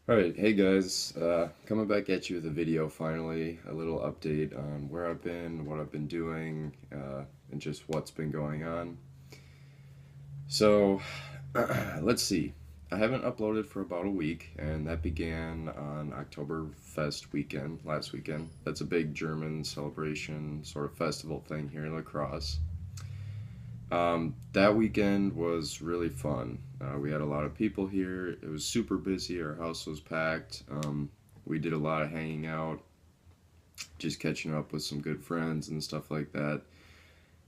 Alright, hey guys, coming back at you with a video finally, a little update on where I've been, what I've been doing, and just what's been going on. So, let's see. I haven't uploaded for about a week, and that began on Oktoberfest weekend, last weekend. That's a big German celebration, sort of festival thing here in La Crosse. That weekend was really fun. We had a lot of people here. It was super busy. Our house was packed. We did a lot of hanging out, just catching up with some good friends and stuff like that.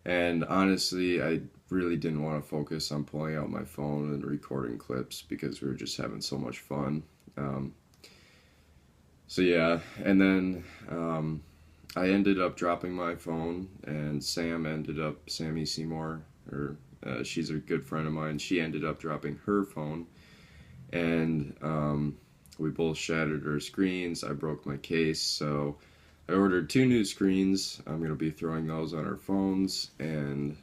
And honestly, I really didn't want to focus on pulling out my phone and recording clips because we were just having so much fun. Um, so yeah, and then I ended up dropping my phone, and Sammy Seymour, or she's a good friend of mine. She ended up dropping her phone, and we both shattered our screens. I broke my case, so I ordered two new screens. I'm going to be throwing those on our phones, and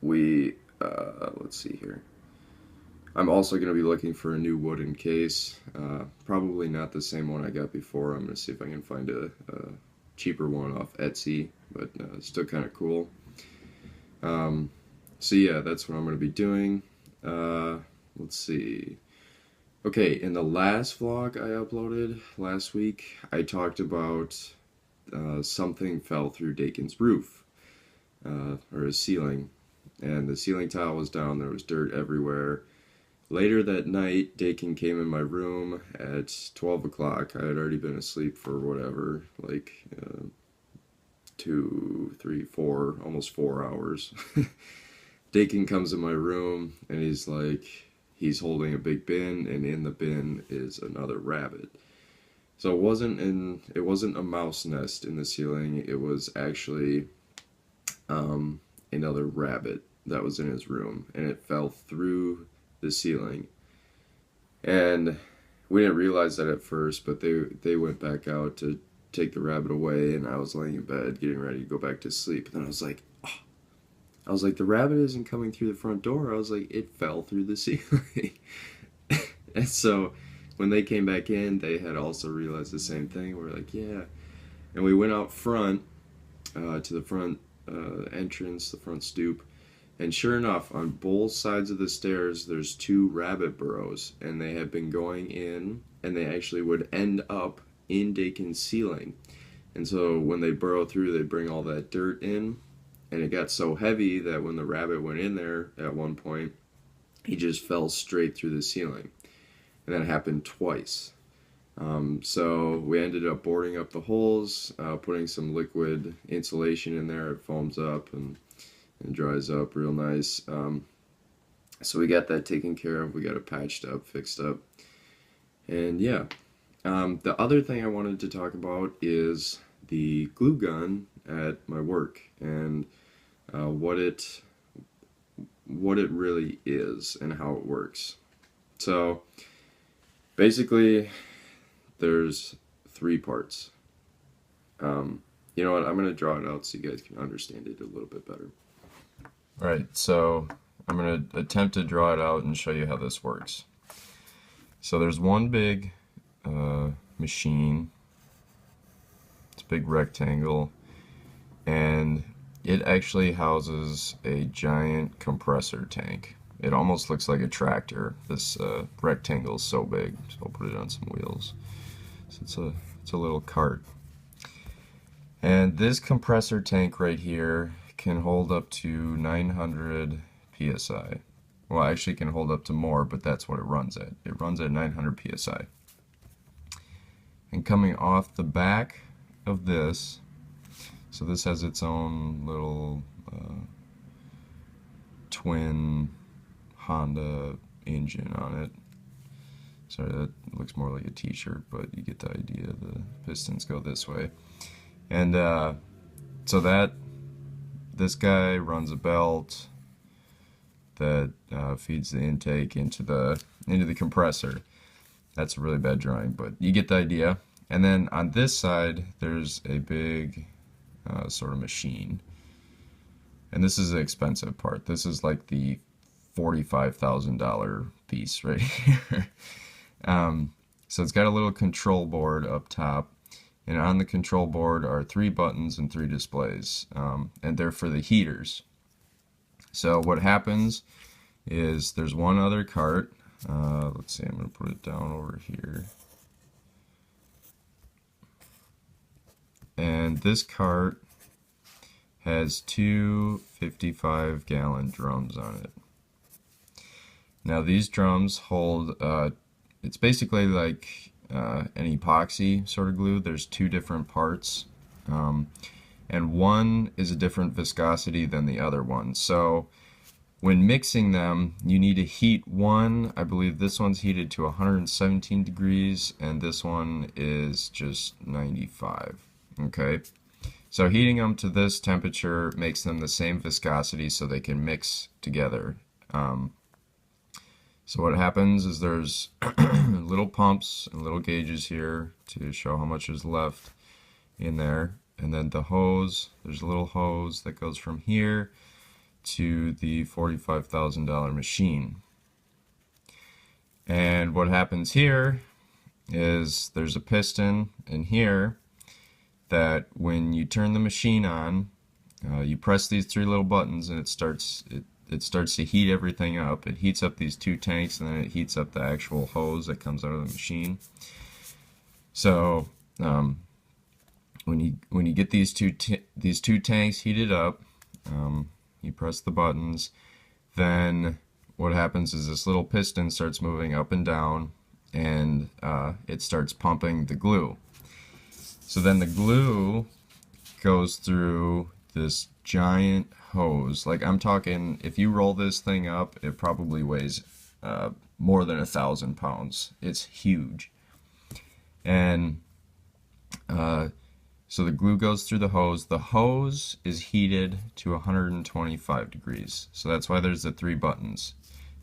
let's see here. I'm also going to be looking for a new wooden case. Probably not the same one I got before. I'm going to see if I can find a cheaper one off Etsy, but still kind of cool. So yeah, that's what I'm going to be doing. Let's see. Okay, in the last vlog I uploaded last week, I talked about something fell through Dakin's roof, or his ceiling, and the ceiling tile was down. There was dirt everywhere. Later that night, Dakin came in my room at 12 o'clock. I had already been asleep for whatever, like 2, 3, 4, almost 4 hours. Dakin comes in my room and he's holding a big bin, and in the bin is another rabbit. So it wasn't a mouse nest in the ceiling. It was actually another rabbit that was in his room, and it fell through the ceiling. And we didn't realize that at first, but they went back out to take the rabbit away, and I was laying in bed getting ready to go back to sleep. And then I was like, the rabbit isn't coming through the front door. I was like, it fell through the ceiling. And so when they came back in, they had also realized the same thing. We're like, yeah. And we went out front to the front entrance, the front stoop. And sure enough, on both sides of the stairs, there's two rabbit burrows. And they had been going in, and they actually would end up in Dakin's ceiling. And so when they burrow through, they bring all that dirt in. And it got so heavy that when the rabbit went in there at one point, he just fell straight through the ceiling. And that happened twice. So we ended up boarding up the holes, putting some liquid insulation in there. It foams up and dries up real nice. So we got that taken care of. We got it patched up, fixed up. And yeah. The other thing I wanted to talk about is the glue gun at my work, and what it really is and how it works. So basically, there's three parts. You know what? I'm gonna draw it out so you guys can understand it a little bit better. Alright, so I'm gonna attempt to draw it out and show you how this works. So there's one big machine. It's a big rectangle, and it actually houses a giant compressor tank. It almost looks like a tractor. This rectangle is so big, so I'll put it on some wheels. So it's a little cart. And this compressor tank right here can hold up to 900 psi. Well, actually it can hold up to more, but that's what it runs at. It runs at 900 psi. And coming off the back of this, so this has its own little twin Honda engine on it. Sorry, that looks more like a t-shirt, but you get the idea. The pistons go this way. And so this guy runs a belt that feeds the intake into the compressor. That's a really bad drawing, but you get the idea. And then on this side, there's a big sort of machine. And this is the expensive part. This is like the $45,000 piece right here. So it's got a little control board up top, and on the control board are 3 buttons and 3 displays, and they're for the heaters. So what happens is there's one other cart. Let's see, I'm going to put it down over here. And this cart has 2 55-gallon drums on it. Now these drums hold, it's basically like an epoxy sort of glue. There's 2 different parts, and one is a different viscosity than the other one. So when mixing them, you need to heat one. I believe this one's heated to 117 degrees, and this one is just 95. Okay, so heating them to this temperature makes them the same viscosity so they can mix together. So what happens is there's little pumps and little gauges here to show how much is left in there. And then the hose, there's a little hose that goes from here to the $45,000 machine. And what happens here is there's a piston in here that when you turn the machine on, you press these 3 little buttons and it starts to heat everything up. It heats up these 2 tanks, and then it heats up the actual hose that comes out of the machine. So when you get these two tanks heated up, you press the buttons. Then what happens is this little piston starts moving up and down, and it starts pumping the glue. So then the glue goes through this giant hose. Like, I'm talking, if you roll this thing up, it probably weighs more than 1,000 pounds. It's huge. And so the glue goes through the hose. The hose is heated to 125 degrees. So that's why there's the 3 buttons.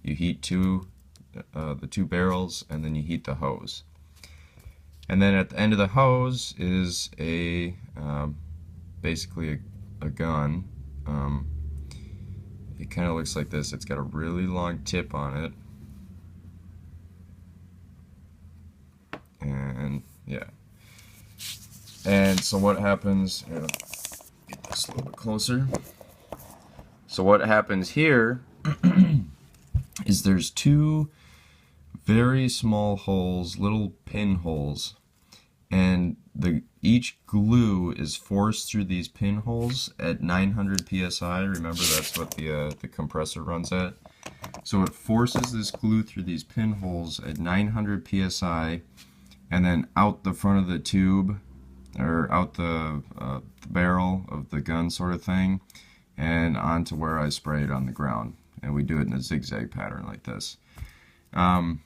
You heat the 2 barrels, and then you heat the hose. And then at the end of the hose is basically a gun. It kind of looks like this. It's got a really long tip on it. And yeah. And so what happens, get this a little bit closer. So what happens here is there's 2 very small holes, little pinholes, and each glue is forced through these pinholes at 900 psi. Remember, that's what the compressor runs at. So it forces this glue through these pinholes at 900 psi, and then out the front of the tube, or out the barrel of the gun sort of thing, and onto where I spray it on the ground. And we do it in a zigzag pattern like this. And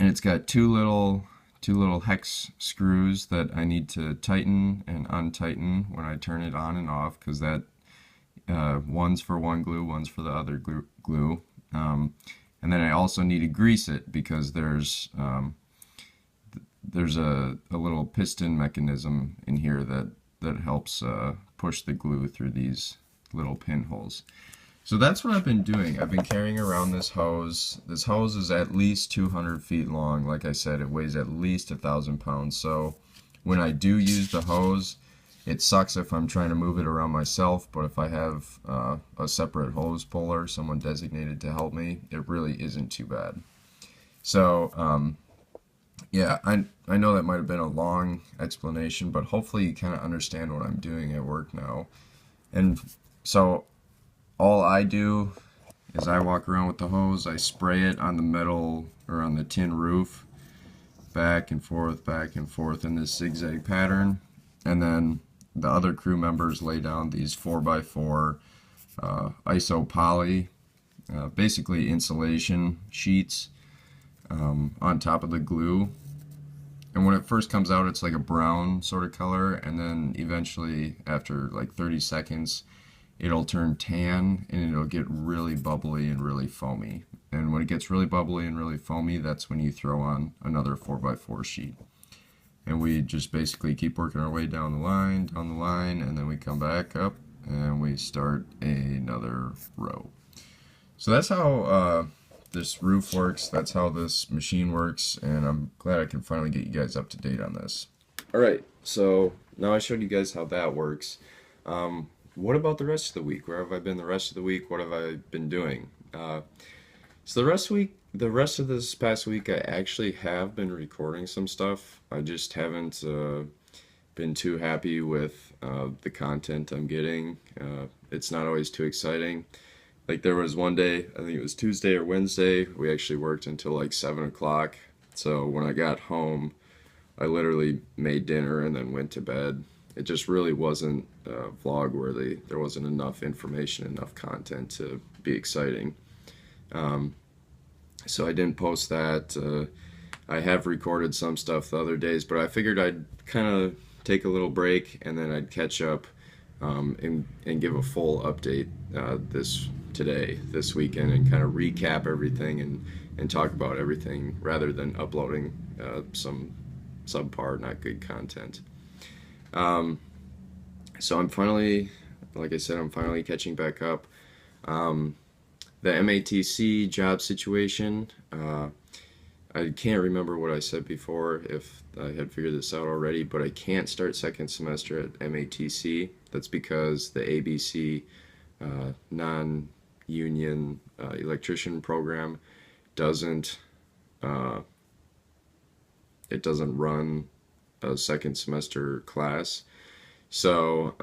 it's got two little hex screws that I need to tighten and untighten when I turn it on and off, because that one's for one glue, one's for the other glue. And then I also need to grease it, because there's a little piston mechanism in here that helps push the glue through these little pinholes. So that's what I've been doing. I've been carrying around this hose. This hose is at least 200 feet long. Like I said, it weighs at least 1,000 pounds. So when I do use the hose, it sucks if I'm trying to move it around myself, but if I have a separate hose puller, someone designated to help me, it really isn't too bad. So yeah, I know that might have been a long explanation, but hopefully you kind of understand what I'm doing at work now. And so all I do is I walk around with the hose, I spray it on the metal or on the tin roof, back and forth in this zigzag pattern, and then the other crew members lay down these 4x4 iso poly, basically insulation sheets on top of the glue. And when it first comes out, it's like a brown sort of color, and then eventually, after like 30 seconds, it'll turn tan and it'll get really bubbly and really foamy. And when it gets really bubbly and really foamy, that's when you throw on another 4x4 sheet. And we just basically keep working our way down the line, and then we come back up and we start another row. So that's how this roof works. That's how this machine works, and I'm glad I can finally get you guys up to date on this. All right, so now I showed you guys how that works. What about the rest of the week? Where have I been the rest of the week? What have I been doing? So the rest of this past week, I actually have been recording some stuff. I just haven't been too happy with the content I'm getting. It's not always too exciting. Like there was one day, I think it was Tuesday or Wednesday, we actually worked until like 7 o'clock. So when I got home, I literally made dinner and then went to bed. It just really wasn't vlog worthy. There wasn't enough information, enough content to be exciting. So I didn't post that. I have recorded some stuff the other days, but I figured I'd kind of take a little break and then I'd catch up and give a full update this weekend, and kind of recap everything and talk about everything rather than uploading some subpar, not good content. So I'm finally, like I said, I'm finally catching back up. The MATC job situation, I can't remember what I said before, if I had figured this out already, but I can't start second semester at MATC. That's because the ABC non-union electrician program doesn't it doesn't run a second semester class. So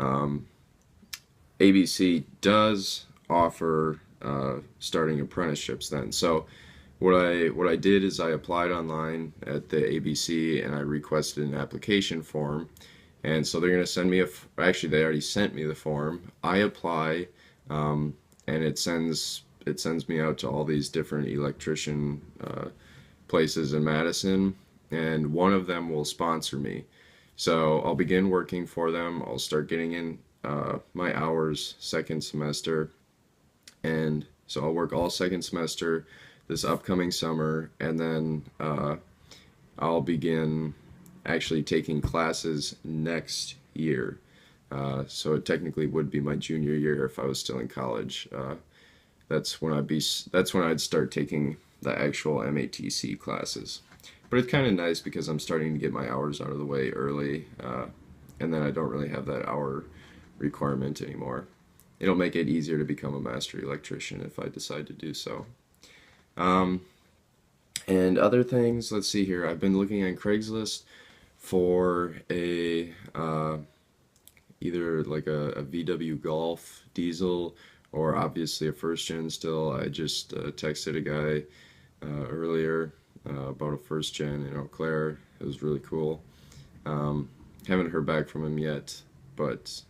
ABC does offer starting apprenticeships then. So what I did is I applied online at the ABC and I requested an application form, and so they're going to send me actually they already sent me the form. I apply, and it sends me out to all these different electrician places in Madison, and one of them will sponsor me. So I'll begin working for them. I'll start getting in my hours second semester, and so I'll work all second semester this upcoming summer, and then I'll begin actually taking classes next year. So it technically would be my junior year if I was still in college. That's when I'd start taking the actual MATC classes. But it's kind of nice because I'm starting to get my hours out of the way early, and then I don't really have that hour requirement anymore. It'll make it easier to become a master electrician if I decide to do so. And other things, let's see here. I've been looking on Craigslist for a either like a VW Golf diesel, or obviously a first gen still. I just texted a guy earlier about a first gen in Eau Claire. It was really cool. Haven't heard back from him yet, but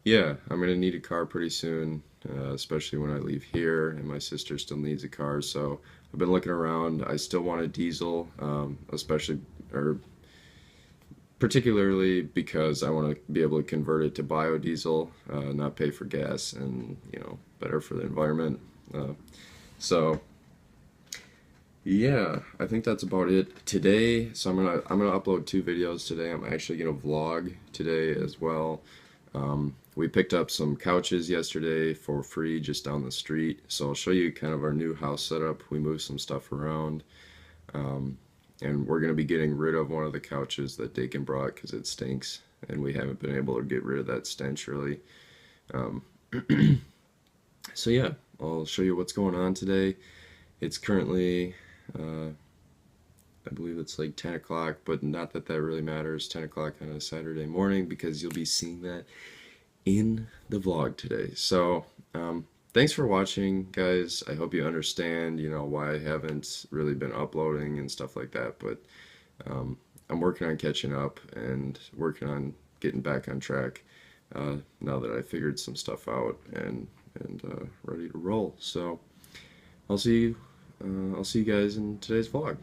yeah, I'm gonna need a car pretty soon, especially when I leave here, and my sister still needs a car. So I've been looking around. I still want a diesel, especially or particularly because I want to be able to convert it to biodiesel, not pay for gas, and better for the environment. So yeah, I think that's about it today. So I'm gonna upload 2 videos today. I'm actually gonna vlog today as well. We picked up some couches yesterday for free just down the street, so I'll show you kind of our new house setup. We moved some stuff around, and we're going to be getting rid of one of the couches that Dakin brought because it stinks, and we haven't been able to get rid of that stench really. So yeah, I'll show you what's going on today. It's currently, I believe it's like 10 o'clock, but not that that really matters. 10 o'clock on a Saturday morning, because you'll be seeing that in the vlog today. So thanks for watching, guys. I hope you understand why I haven't really been uploading and stuff like that, but I'm working on catching up and working on getting back on track now that I figured some stuff out and ready to roll. So I'll see you guys in today's vlog.